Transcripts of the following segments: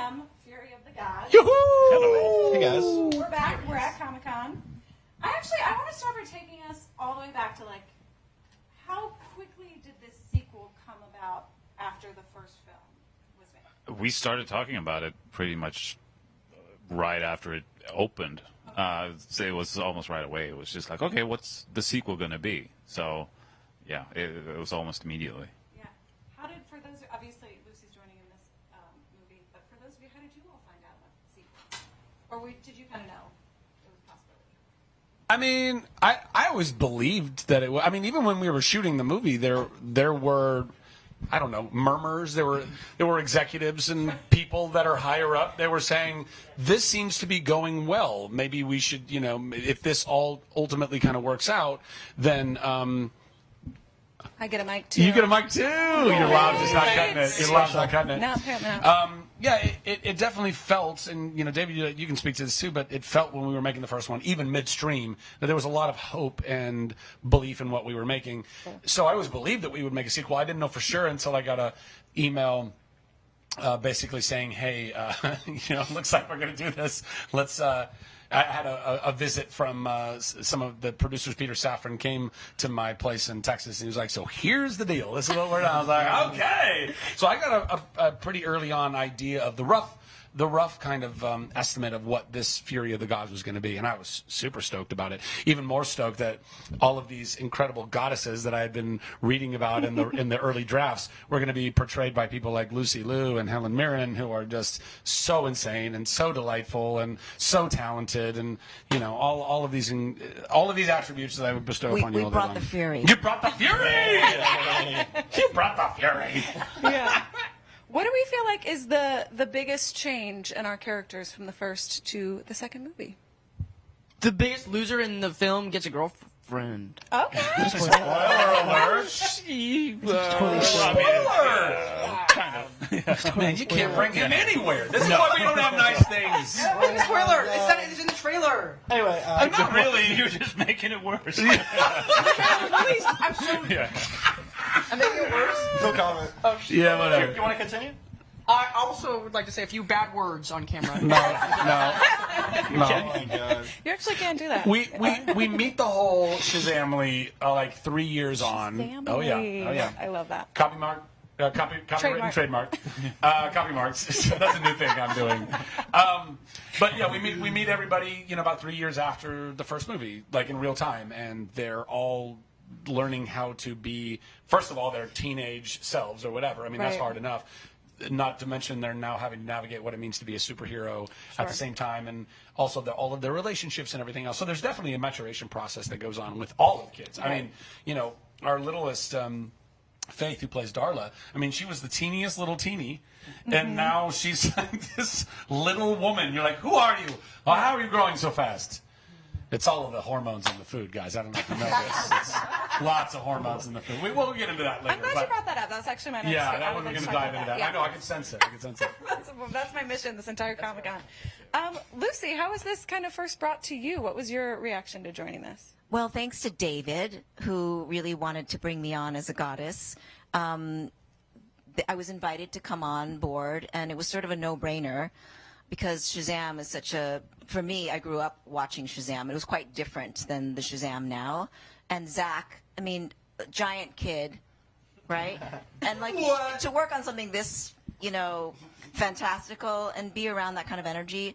Shazam, Fury of the Gods. Yoo-hoo! Hello. Hey, guys. We're back. We're at Comic-Con. I want to start by taking us all the way back to, like, how quickly did this sequel come about after the first film was made? We started talking about it pretty much right after it opened. It was almost right away. It was just like, okay, what's the sequel going to be? So, yeah, it was almost immediately. Yeah. How did, for those, obviously Lucy's joining in this movie, but for those of you, how did you all find out about the sequel? Or did you kind of know it was a possibility? I mean, I always believed that it was. I mean, even when we were shooting the movie, there were, I don't know, murmurs. There were executives and people that are higher up. They were saying, this seems to be going well. Maybe we should, if this all ultimately kind of works out, then I get a mic too. you get a mic too. Your loud is not cutting it. Your loud's not cutting it. No, apparently not. Yeah, it definitely felt, and David, you can speak to this too, but it felt when we were making the first one, even midstream, that there was a lot of hope and belief in what we were making. So I always believed that we would make a sequel. I didn't know for sure until I got a email basically saying, hey, looks like we're going to do this. Let's. I had a visit from some of the producers. Peter Safran came to my place in Texas, and he was like, so here's the deal. This is what we're doing. I was like, okay. So I got a pretty early on idea of the rough kind of estimate of what this Fury of the Gods was going to be, and I was super stoked about it. Even more stoked that all of these incredible goddesses that I had been reading about in the early drafts were going to be portrayed by people like Lucy Liu and Helen Mirren, who are just so insane and so delightful and so talented, and all of these attributes that I would bestow upon you. We brought the Fury. You brought the Fury. You brought the Fury. Yeah. What do we feel like is the biggest change in our characters from the first to the second movie? The biggest loser in the film gets a girlfriend. Okay. Spoiler alert. Man, you can't bring him anywhere. This is why we don't have nice things. Spoiler! It's in the trailer. Anyway, Not really. You're just making it worse. I'm so. Yeah. I'm making it worse. No comment. Oh, Yeah, whatever. You want to continue? I also would like to say a few bad words on camera. No. Oh my god. You actually can't do that. We meet the whole Shazamly like 3 years on. Family. Oh yeah. I love that. Copyright and trademark. Copy marks. That's a new thing I'm doing. But yeah, we meet everybody, about 3 years after the first movie, like in real time, and they're all learning how to be, first of all, their teenage selves or whatever. I mean, that's Right. hard enough. Not to mention they're now having to navigate what it means to be a superhero at the same time, and also all of their relationships and everything else. So there's definitely a maturation process that goes on with all of the kids. I mean, our littlest Faith, who plays Darla, I mean, she was the teeniest little teeny, and now she's like this little woman. You're like, who are you? Well, how are you growing so fast? It's all of the hormones in the food, guys. I don't know if you know this. It's lots of hormones in the food. We'll get into that later. I'm glad you brought that up. That's actually my next. Yeah, I that would one we're like going to talk dive about into that. Yeah. I know, I can sense it. That's my mission this entire Comic-Con. Lucy, how was this kind of first brought to you? What was your reaction to joining this? Well, thanks to David, who really wanted to bring me on as a goddess. I was invited to come on board, and it was sort of a no-brainer because Shazam is for me, I grew up watching Shazam. It was quite different than the Shazam now. And Zach, I mean, giant kid, right? And like to work on something this, fantastical and be around that kind of energy.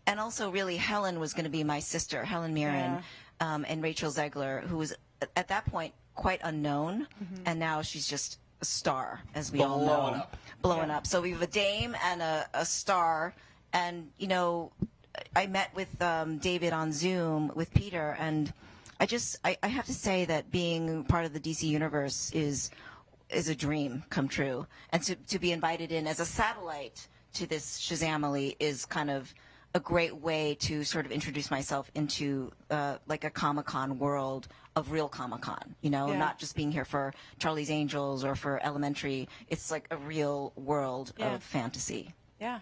And also really Helen was going to be my sister, Helen Mirren, and Rachel Zegler, who was at that point quite unknown. And now she's just a star, as we all know. Blowing up. So we have a dame and a star. And, I met with David on Zoom with Peter, and I have to say that being part of the DC universe is a dream come true. And to be invited in as a satellite to this Shazamily is kind of a great way to sort of introduce myself into like a Comic-Con world of real Comic-Con, not just being here for Charlie's Angels or for Elementary. It's like a real world of fantasy. Yeah.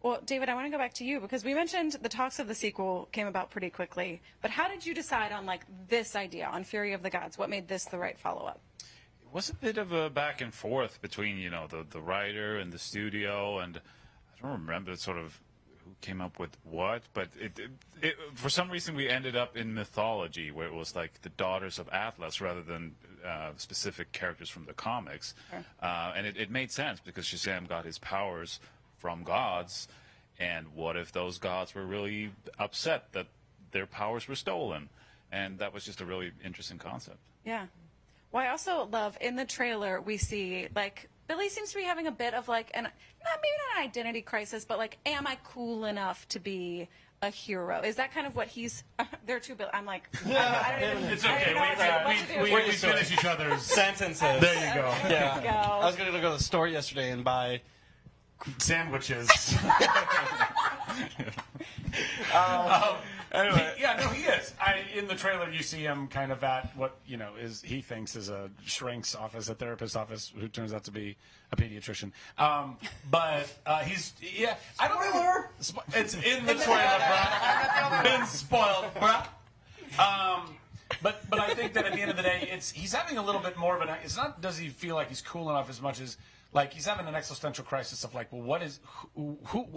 Well, David, I want to go back to you because we mentioned the talks of the sequel came about pretty quickly. But how did you decide on this idea, on Fury of the Gods? What made this the right follow-up? It was a bit of a back and forth between, the writer and the studio, and I don't remember sort of who came up with what, but it for some reason we ended up in mythology where it was like the daughters of Atlas rather than specific characters from the comics. Sure. And it made sense because Shazam got his powers from gods, and what if those gods were really upset that their powers were stolen? And that was just a really interesting concept. Yeah. Well, I also love in the trailer we see like Billy seems to be having a bit of like maybe not an identity crisis, but like, am I cool enough to be a hero? Is that kind of what he's? There are two Billy. I'm like, I don't even. It's I don't okay. even know what to do. We finish each other's Sentences. There you go. Yeah. Go. I was going to go to the store yesterday and buy Sandwiches. anyway. Yeah, no, he is. In the trailer, you see him kind of at what he thinks is a shrink's office, a therapist's office, who turns out to be a pediatrician. But he's I don't know. It's in the trailer, bruh. Been spoiled, bruh. But I think that at the end of the day, he's having a little bit more of an. It's not does he feel like he's cool enough as much as. Like he's having an existential crisis of like, well, what is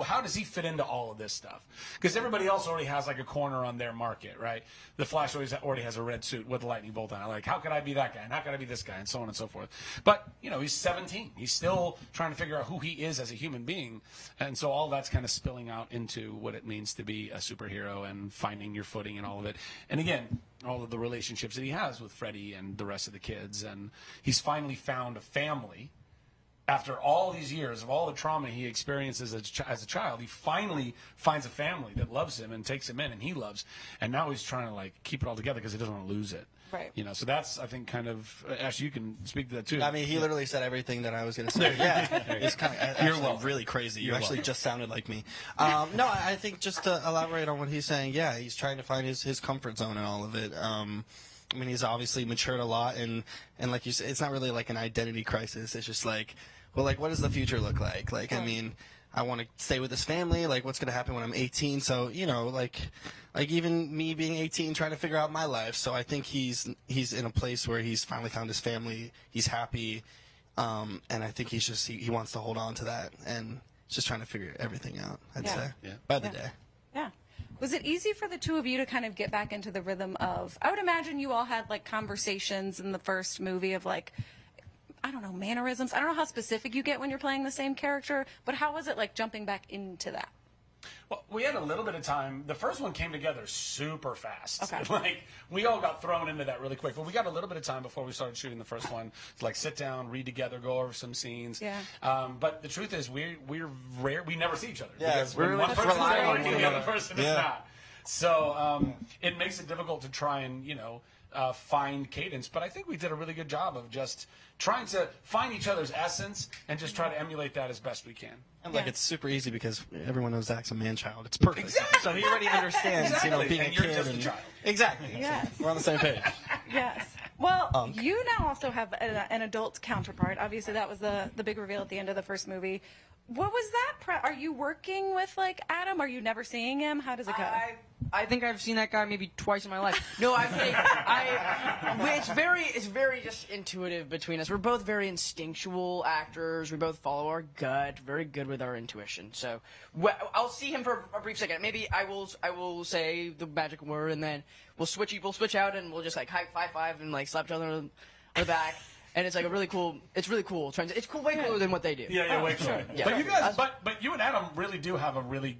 how does he fit into all of this stuff? Because everybody else already has like a corner on their market, right? The Flash already has a red suit with a lightning bolt on it. Like, how could I be that guy? And how could I be this guy? And so on and so forth. But he's 17. He's still trying to figure out who he is as a human being, and so all that's kind of spilling out into what it means to be a superhero and finding your footing and all of it. And again, all of the relationships that he has with Freddy and the rest of the kids, and he's finally found a family. After all these years of all the trauma he experiences as a child, he finally finds a family that loves him and takes him in, and he loves. And now he's trying to like keep it all together because he doesn't want to lose it. Right. So that's I think kind of. Ash, you can speak to that too. I mean, he literally said everything that I was going to say. Yeah, it's kind of really crazy. You actually just sounded like me. No, I think just to elaborate on what he's saying. Yeah, he's trying to find his comfort zone in all of it. I mean, he's obviously matured a lot, and like you said, it's not really like an identity crisis. It's just like. Well, like, what does the future look like? Like, I mean, I want to stay with this family. Like, what's going to happen when I'm 18? So, like even me being 18, trying to figure out my life. So I think he's in a place where he's finally found his family. He's happy, and I think he's just he wants to hold on to that and just trying to figure everything out. I'd say by the day. Yeah. Was it easy for the two of you to kind of get back into the rhythm of? I would imagine you all had like conversations in the first movie of like. I don't know, mannerisms. I don't know how specific you get when you're playing the same character, but how was it like jumping back into that? Well, we had a little bit of time. The first one came together super fast. Okay. Like, we all got thrown into that really quick. But we got a little bit of time before we started shooting the first one to, like, sit down, read together, go over some scenes. Yeah. But the truth is, we're rare. We never see each other. Yeah, because we're when really one just person's relying there, on one the other another. person is not. So it makes it difficult to try and, find cadence. But I think we did a really good job of just trying to find each other's essence and just try to emulate that as best we can. And like it's super easy because everyone knows Zach's a man-child. It's perfect. Exactly. So he already understands, being And a you're kid. just a child. Exactly. Yes. We're on the same page. Yes. Well, you now also have an adult counterpart. Obviously, that was the big reveal at the end of the first movie. What was that? Are you working with like Adam? Are you never seeing him? How does it go? I think I've seen that guy maybe twice in my life. No, it's very just intuitive between us. We're both very instinctual actors. We both follow our gut. Very good with our intuition. So I'll see him for a brief second. Maybe I will say the magic word, and then we'll switch out, and we'll just like high five and like slap each other on the back. And it's like a really cool. It's really cool. It's cool, way cooler than what they do. Yeah, way cooler. Yeah. But you guys, but you and Adam really do have a really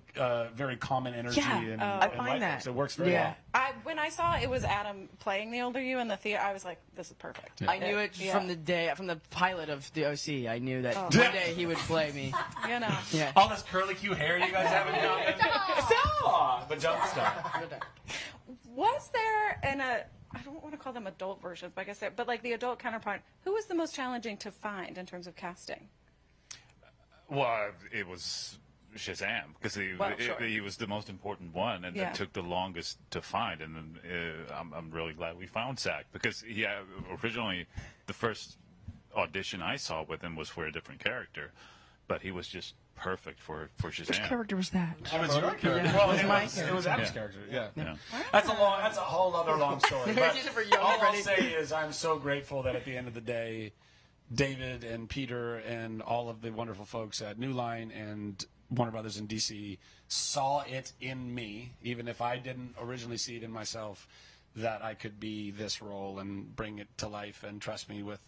very common energy. Yeah, and I and find life, that. so it works very well. When I saw it was Adam playing the older you in the theater, I was like, this is perfect. I knew it from the pilot of the OC. I knew that one day he would play me. Yeah. All this curly Q hair you guys have in common. Stop! But jump start. Was there I don't want to call them adult versions, but I guess but like the adult counterpart, who was the most challenging to find in terms of casting? Well, it was Shazam because he was the most important one, and it took the longest to find. And I'm really glad we found Zach because originally the first audition I saw with him was for a different character, but he was just perfect for Shazam. Which character was that? It was your character. Yeah. Well, It was my character. It was Adam's character. Yeah. Yeah. That's a whole other long story. But Use it for young all I'll Freddy. say is I'm so grateful that at the end of the day, David and Peter and all of the wonderful folks at New Line and Warner Brothers and DC saw it in me, even if I didn't originally see it in myself, that I could be this role and bring it to life and trust me with,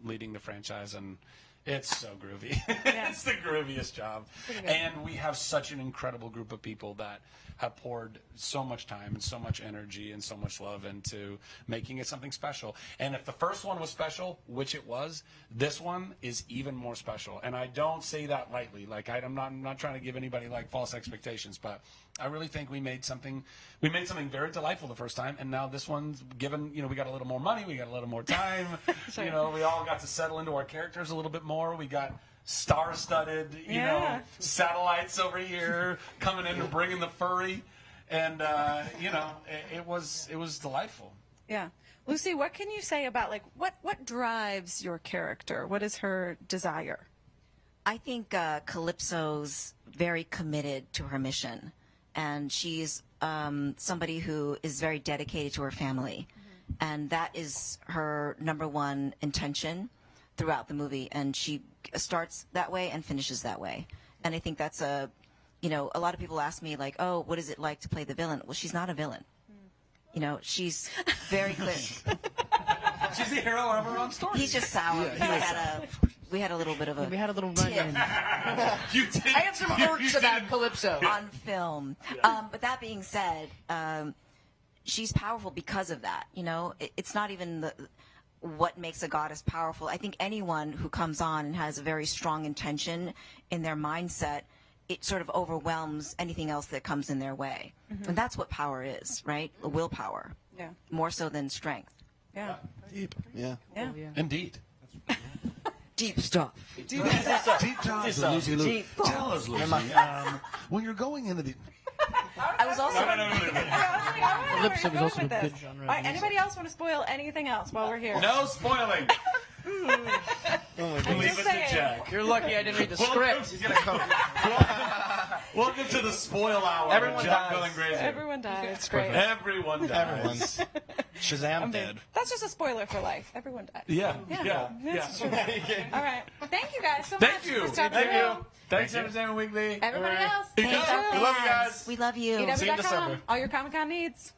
leading the franchise. And it's so groovy. It's the grooviest job. And we have such an incredible group of people that have poured so much time and so much energy and so much love into making it something special. And if the first one was special, which it was, this one is even more special. And I don't say that lightly. Like, I'm not trying to give anybody like false expectations, but I really think we made something very delightful the first time. And now this one's given, we got a little more money, we got a little more time, we all got to settle into our characters a little bit more. We got star-studded, satellites over here coming in and bringing the furry, and it was delightful. Yeah, Lucy, what can you say about what drives your character? What is her desire? I think Calypso's very committed to her mission, and she's somebody who is very dedicated to her family, and that is her number one intention throughout the movie, and she starts that way and finishes that way. And I think that's a lot of people ask me, like, oh, what is it like to play the villain? Well, she's not a villain. She's very clear. She's the hero of her own story. He's just sour. We had a little bit of a... We had a little run-in. You did. I have some irks about Calypso. On film. But that being said, she's powerful because of that. It's not even what makes a goddess powerful. I think anyone who comes on and has a very strong intention in their mindset, it sort of overwhelms anything else that comes in their way. And that's what power is, right? Willpower. Yeah. More so than strength. Yeah. Deep. Yeah. Yeah. Indeed. Deep stuff. Deep dive. Lucy. Tell us, Lucy, when you're going into the... I was also... Calypso was also a good genre. All right, anybody else want to spoil anything else while we're here? No spoiling. I'm Leave just it saying. to Jack. You're lucky I didn't read the script. He's gonna come. Welcome to the spoil hour. Everyone Jack dies. going crazy. Everyone dies. It's great. Everyone dies. Everyone's Shazam dead. That's just a spoiler for life. Everyone dies. Yeah. That's true. All right. Thank you guys so much. Thank you. for stopping Thank by. you. Thanks, Entertainment Weekly. Everybody else. We thanks. love you guys. We love you. See you in EW.com. December. All your Comic-Con needs.